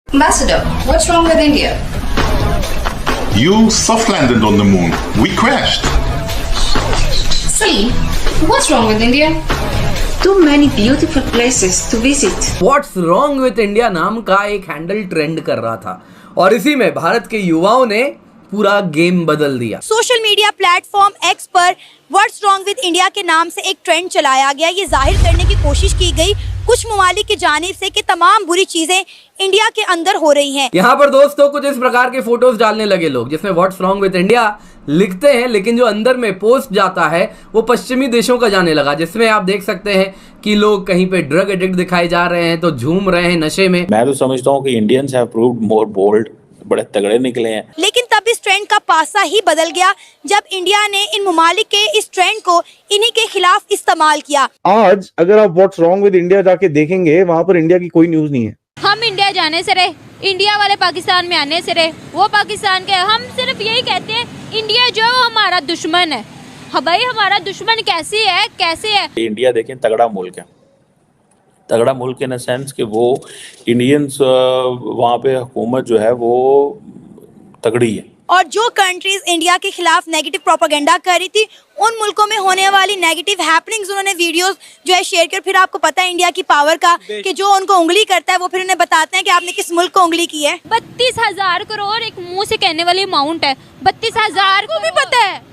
Ambassador, what's wrong with India? You soft landed on the moon. We crashed. Salim, what's wrong with India? Too many beautiful places to visit. What's wrong with India नाम का एक handle trend कर रहा था और इसी में भारत के युवाओं ने पूरा गेम बदल दिया। सोशल मीडिया प्लेटफॉर्म एक्स पर व्हाट्स रॉन्ग विद इंडिया के नाम से एक ट्रेंड चलाया गया। ये जाहिर करने की कोशिश की गई कुछ ममालिक की जानिब से कि तमाम बुरी चीजें इंडिया के अंदर हो रही हैं। यहाँ पर दोस्तों कुछ इस प्रकार के फोटोज डालने लगे लोग जिसमें व्हाट्स रॉन्ग विद इंडिया लिखते हैं, लेकिन जो अंदर में पोस्ट जाता है वो पश्चिमी देशों का जाने लगा, जिसमें आप देख सकते हैं कि लोग कहीं पे ड्रग एडिक्ट दिखाए जा रहे हैं तो झूम रहे हैं नशे में। मैं तो समझता हूँ कि Indians have proved more bold, बड़े तगड़े निकले हैं। लेकिन तब इस ट्रेंड का पासा ही बदल गया जब इंडिया ने इन ममालिक के इस ट्रेंड को इन्हीं के खिलाफ इस्तेमाल किया। आज अगर आप व्हाट्स रॉन्ग विद इंडिया जाके देखेंगे वहाँ पर इंडिया की कोई न्यूज नहीं है। हम इंडिया जाने से रहे, इंडिया वाले पाकिस्तान में आने से रहे, वो पाकिस्तान के। हम सिर्फ यही कहते हैं इंडिया जो है वो हमारा दुश्मन है। हाँ भाई, हमारा दुश्मन कैसे है? इंडिया देखें तगड़ा मुल्क है, तगड़ा मुल्क इन सेंस कि वो इंडियंस वहाँ पे हुकूमत जो है वो तगड़ी है। और जो कंट्रीज इंडिया के खिलाफ नेगेटिव प्रोपेगेंडा कर रही थी उन मुल्कों में होने वाली नेगेटिव हैपनिंग्स उन्होंने वीडियोस जो है शेयर कर। फिर आपको पता है इंडिया की पावर का कि जो उनको उंगली करता है वो फिर उन्हें बताते हैं कि आपने किस मुल्क को उंगली की है। 32,000 करोड़ एक मुंह से कहने वाली अमाउंट है। 32,000 को भी पता है।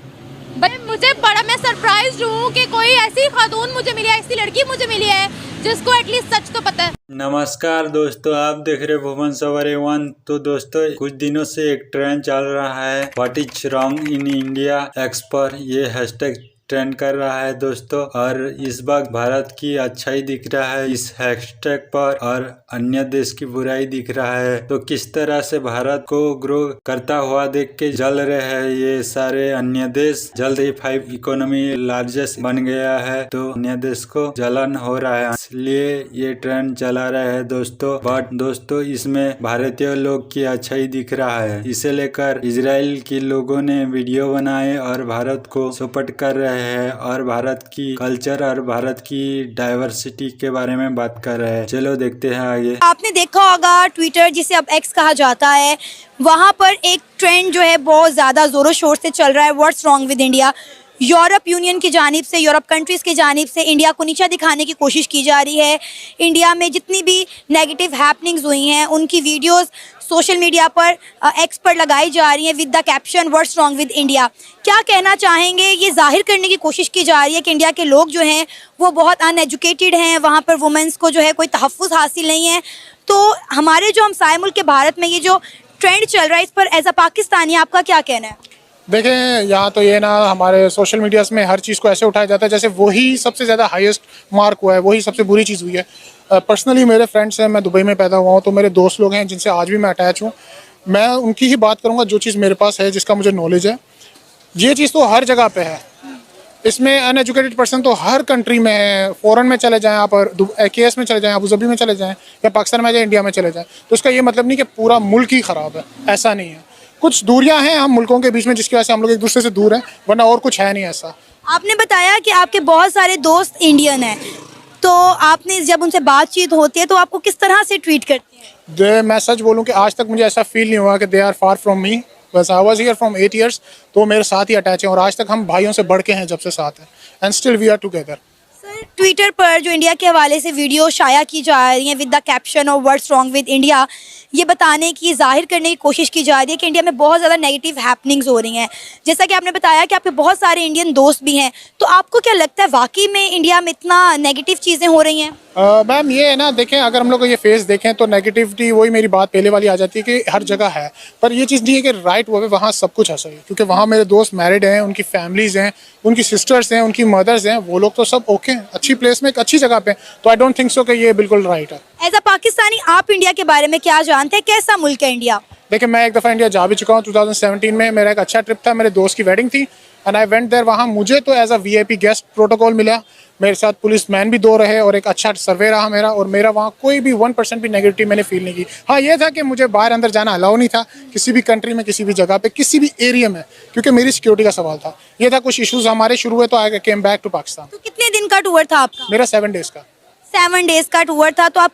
मुझे बड़ा मैं सरप्राइज हूँ कि कोई ऐसी खातून मुझे मिली है, ऐसी लड़की मुझे मिली है जिसको एटलीस्ट सच तो पता है। नमस्कार दोस्तों, आप देख रहे भुवन सवारी वन। तो दोस्तों कुछ दिनों से एक ट्रेंड चल रहा है what is wrong in India x पर। ये हैशटैग ट्रेंड कर रहा है दोस्तों, और इस बार भारत की अच्छाई दिख रहा है इस हैशटैग पर और अन्य देश की बुराई दिख रहा है। तो किस तरह से भारत को ग्रो करता हुआ देख के जल रहे हैं ये सारे अन्य देश। जल्द ही 5 इकोनॉमी लार्जेस्ट बन गया है तो अन्य देश को जलन हो रहा है, इसलिए ये ट्रेंड चला रहा है दोस्तों। बट दोस्तों इसमें भारतीय लोग की अच्छाई दिख रहा है। इसे लेकर इजराइल के लोगों ने वीडियो बनाए और भारत को सपोर्ट कर रहे है और भारत की कल्चर और भारत की डाइवर्सिटी के बारे में बात कर रहे हैं। चलो देखते हैं आगे। आपने देखा होगा ट्विटर जिसे अब एक्स कहा जाता है, वहाँ पर एक ट्रेंड जो है बहुत ज्यादा जोरों शोर से चल रहा है what's wrong with India. Europe union की जानिब से, यूरोप कंट्रीज़ की जानिब से इंडिया को नीचा दिखाने की कोशिश की जा रही है। इंडिया में जितनी भी नेगेटिव हैपनिंग्स हुई हैं उनकी वीडियोस सोशल मीडिया पर एक्स पर लगाई जा रही हैं with the caption what's wrong with India. क्या कहना चाहेंगे? ये जाहिर करने की कोशिश की जा रही है कि इंडिया के लोग जो हैं वो बहुत अनएजुकेटेड हैं, वहाँ पर वुमेंस को जो है कोई तहफ़्फ़ुज़ हासिल नहीं है। तो हमारे जो हमसाए मुल्क के भारत में ये जो ट्रेंड चल रहा है इस पर एज अ पाकिस्तानी आपका क्या कहना है? देखें, यहाँ तो ये ना हमारे सोशल मीडियाज़ में हर चीज़ को ऐसे उठाया जाता है जैसे वही सबसे ज़्यादा हाईएस्ट मार्क हुआ है, वही सबसे बुरी चीज़ हुई है। पर्सनली मेरे फ्रेंड्स हैं, मैं दुबई में पैदा हुआ हूँ, तो मेरे दोस्त लोग हैं जिनसे आज भी मैं अटैच हूँ। मैं उनकी ही बात करूँगा जो चीज़ मेरे पास है, जिसका मुझे नॉलेज है। ये चीज़ तो हर जगह पे है। इसमें अनएजुकेटेड पर्सन तो हर कंट्री में है। फ़ॉरन में चले जाएँ आप, AKS में चले जाएँ, अबू धाबी में चले जाएँ, या पाकिस्तान में जाए, इंडिया में चले जाएँ, तो इसका ये मतलब नहीं कि पूरा मुल्क ही ख़राब है, ऐसा नहीं है। कुछ दूरियां हैं हम मुल्कों के बीच में जिसकी वजह से हम लोग एक दूसरे से दूर हैं, वरना और कुछ है नहीं ऐसा। आपने बताया कि आपके बहुत सारे दोस्त इंडियन हैं, तो आपने जब उनसे बातचीत होती है तो आपको किस तरह से ट्रीट करते हैं? मैं सच बोलूं कि आज तक मुझे ऐसा फील नहीं हुआ कि they are far from me. बस I was here from 8 years, तो मेरे साथ ही अटैच हैं और आज तक हम भाइयों से बढ़ के हैं जब से साथ हैं, and still we are together. Twitter पर जो इंडिया के हवाले से वीडियो शाया की जा रही हैं with the caption of what's wrong with India, ये बताने की, जाहिर करने की कोशिश की जा रही है कि इंडिया में बहुत ज़्यादा नेगेटिव हैपनिंग्स हो रही हैं। जैसा कि आपने बताया कि आपके बहुत सारे इंडियन दोस्त भी हैं, तो आपको क्या लगता है वाकई में इंडिया में इतना नेगेटिव चीज़ें हो रही हैं? मैम ये है ना, देखें अगर हम लोग ये फेस देखें तो नेगेटिविटी, वही मेरी बात पहले वाली आ जाती है कि हर जगह है, पर ये चीज़ नहीं है कि राइट वे वहाँ सब कुछ है सही। क्योंकि वहाँ मेरे दोस्त मैरिड हैं, उनकी फैमिलीज़ हैं, उनकी सिस्टर्स हैं, उनकी मदर्स हैं, वो लोग तो सब ओके हैं, अच्छी प्लेस में, एक अच्छी जगह पे। तो आई डोंट थिंक सो कि ये बिल्कुल राइट है। एज अ पाकिस्तानी आप इंडिया के बारे में क्या जानते हैं? कैसा मुल्क है इंडिया? देखिए, मैं एक दफ़ा इंडिया जा भी चुका हूँ 2017 में। मेरा एक अच्छा ट्रिप था, मेरे दोस्त की वेडिंग थी एंड आई वेंट देयर। वहाँ मुझे तो as a VIP guest protocol मिला, मेरे साथ पुलिस मैन भी 2 रहे और एक अच्छा सर्वे रहा मेरा, और मेरा वहाँ कोई भी 1% भी नेगेटिव मैंने फील नहीं की। हाँ, ये था कि मुझे बाहर अंदर जाना अलाउ नहीं था किसी भी कंट्री में, किसी भी जगह पे, किसी भी एरिया में, क्योंकि मेरी सिक्योरिटी का सवाल था। ये था, कुछ इशूज़ हमारे शुरू हुए तो आई केम बैक टू पाकिस्तान। तो कितने दिन का टूर था आपका? मेरा 7 days का। 7 days का टूर था, तो आप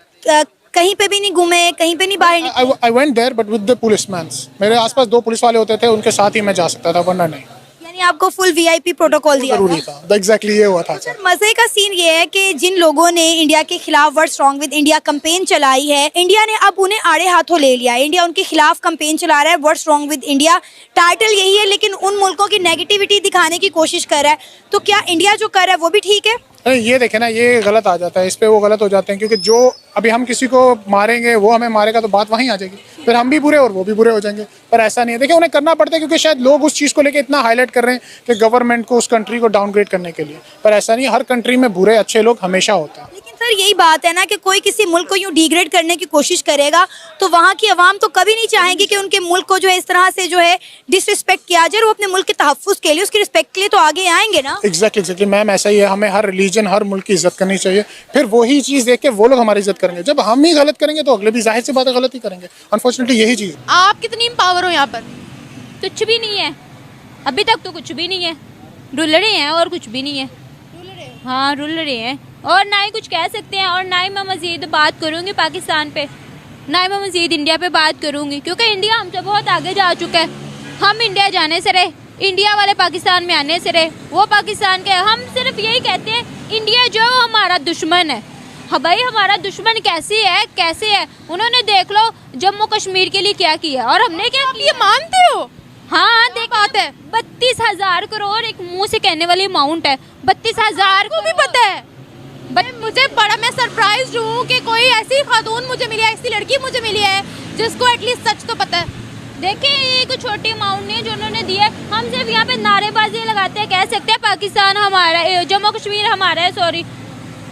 कहीं पे भी नहीं घूमे, कहीं पे नहीं बाहर निकले? I went there but with the policemen. मेरे आसपास 2 पुलिस वाले होते थे, उनके साथ ही मैं जा सकता था, वरना नहीं। यानी आपको फुल वीआईपी प्रोटोकॉल दिया जरूरी था, एग्जैक्टली ये हुआ था। सर मजे का सीन ये है कि जिन लोगों ने इंडिया के खिलाफ what's wrong with India campaign चलाई है, इंडिया ने अब उन्हें आड़े हाथों ले लिया है। इंडिया उनके खिलाफ कैंपेन चला रहा है, what's wrong with India title यही है, लेकिन उन मुल्कों की नेगेटिविटी दिखाने की कोशिश कर रहा है। तो क्या इंडिया जो कर रहा है वो भी ठीक है? ये देखे ना, ये गलत आ जाता है, इस पे वो गलत हो जाते हैं, क्योंकि जो अभी हम किसी को मारेंगे, वो हमें मारेगा, तो बात वहीं आ जाएगी, फिर हम भी बुरे और वो भी बुरे हो जाएंगे। पर ऐसा नहीं है, देखिए उन्हें करना पड़ता है, क्योंकि शायद लोग उस चीज़ को लेके इतना हाईलाइट कर रहे हैं कि गवर्नमेंट को उस कंट्री को डाउनग्रेड करने के लिए, पर ऐसा नहीं, हर कंट्री में बुरे अच्छे लोग हमेशा होते हैं। लेकिन सर यही बात है ना कि कोई किसी मुल्क को यूं डिग्रेड करने की कोशिश करेगा तो वहाँ की आवाम तो कभी नहीं चाहेगी कि उनके मुल्क को जो है इस तरह से जो है डिसरिस्पेक्ट किया जाए। वो अपने मुल्क के तहफ्फुज़ के लिए, उसकी रिस्पेक्ट के लिए तो आगे आएंगे ना। एग्जैक्टली मैम, ऐसा ही है, हमें हर रिलीजन, हर मुल्क की इज्जत करनी चाहिए, फिर वही चीज़ देख के वो लोग हमारी इज्जत करेंगे। जब हम ही गलत करेंगे तो अगले भी जाहिर सी बात है गलत ही करेंगे। अनफॉर्चुनेटली यही चीज़। आप कितनी पावर हो यहाँ पर? कुछ भी नहीं है, अभी तक तो कुछ भी नहीं है, रुल रहे हैं और कुछ भी नहीं है। हाँ रुल रहे हैं, और ना ही कुछ कह सकते हैं, और ना ही मैं मज़ीद बात करूँगी पाकिस्तान पे, ना ही मैं मज़ीद इंडिया पे बात करूँगी, क्योंकि इंडिया हमसे बहुत आगे जा चुका है। हम इंडिया जाने से रहे, इंडिया वाले पाकिस्तान में आने से रहे, वो पाकिस्तान के। हम सिर्फ यही कहते हैं इंडिया जो हमारा दुश्मन है। हाँ भाई, हमारा दुश्मन कैसे है? उन्होंने देख लो जम्मू कश्मीर के लिए क्या किया, और हमने क्या किया? मानते हो? हाँ देख बात है, 32,000 करोड़ एक मुंह से कहने वाली अमाउंट है। 32,000 को भी पता है। मुझे बड़ा, मैं सरप्राइज हूँ कि कोई ऐसी खातून मुझे मिली है, ऐसी लड़की मुझे मिली है जिसको एटलीस्ट सच तो पता है। देखिए ये कोई छोटी अमाउंट नहीं है जो उन्होंने दी है। हम सिर्फ यहाँ पे नारेबाजी लगाते हैं, कह सकते हैं पाकिस्तान हमारा है, जम्मू कश्मीर हमारा है, सॉरी,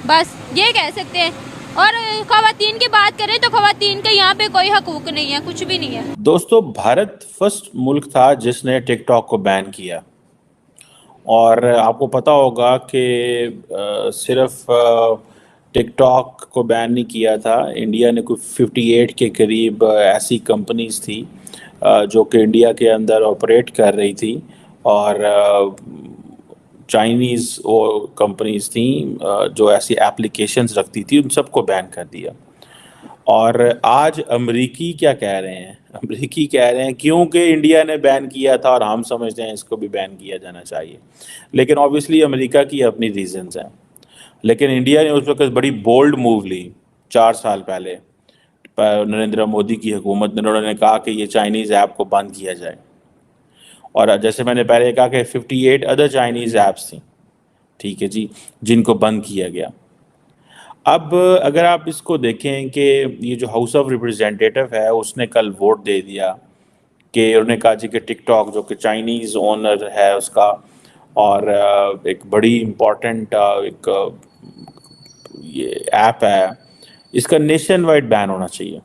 बस ये कह सकते हैं। और ख़वातीन की बात करें तो ख़वातीन के यहाँ पे कोई हकूक नहीं है, कुछ भी नहीं है। दोस्तों, भारत फर्स्ट मुल्क था जिसने टिकटॉक को बैन किया, और आपको पता होगा कि सिर्फ टिकटॉक को बैन नहीं किया था, इंडिया ने कोई 58 के करीब ऐसी कंपनीज थी जो कि इंडिया के अंदर ऑपरेट कर रही थी, और चाइनीज़ कंपनीज थी जो ऐसी एप्लीकेशंस रखती थी, उन सबको बैन कर दिया। और आज अमरीकी क्या कह रहे हैं? अमरीकी कह रहे हैं क्योंकि इंडिया ने बैन किया था और हम समझते हैं इसको भी बैन किया जाना चाहिए। लेकिन ऑब्वियसली अमेरिका की अपनी रीजंस हैं, लेकिन इंडिया ने उस वक्त बड़ी बोल्ड मूव ली 4 साल पहले। नरेंद्र मोदी की हुकूमत ने, उन्होंने कहा कि ये चाइनीज़ ऐप को बंद किया जाए, और जैसे मैंने पहले कहा कि 58 अदर चाइनीज़ ऐप्स थी, ठीक है जी, जिनको बंद किया गया। अब अगर आप इसको देखें कि ये जो हाउस ऑफ रिप्रेजेंटेटिव है उसने कल वोट दे दिया कि उन्होंने कहा जी कि टिकटॉक जो कि चाइनीज़ ओनर है उसका, और एक बड़ी इम्पॉर्टेंट एक ये ऐप है, इसका नेशन वाइड बैन होना चाहिए।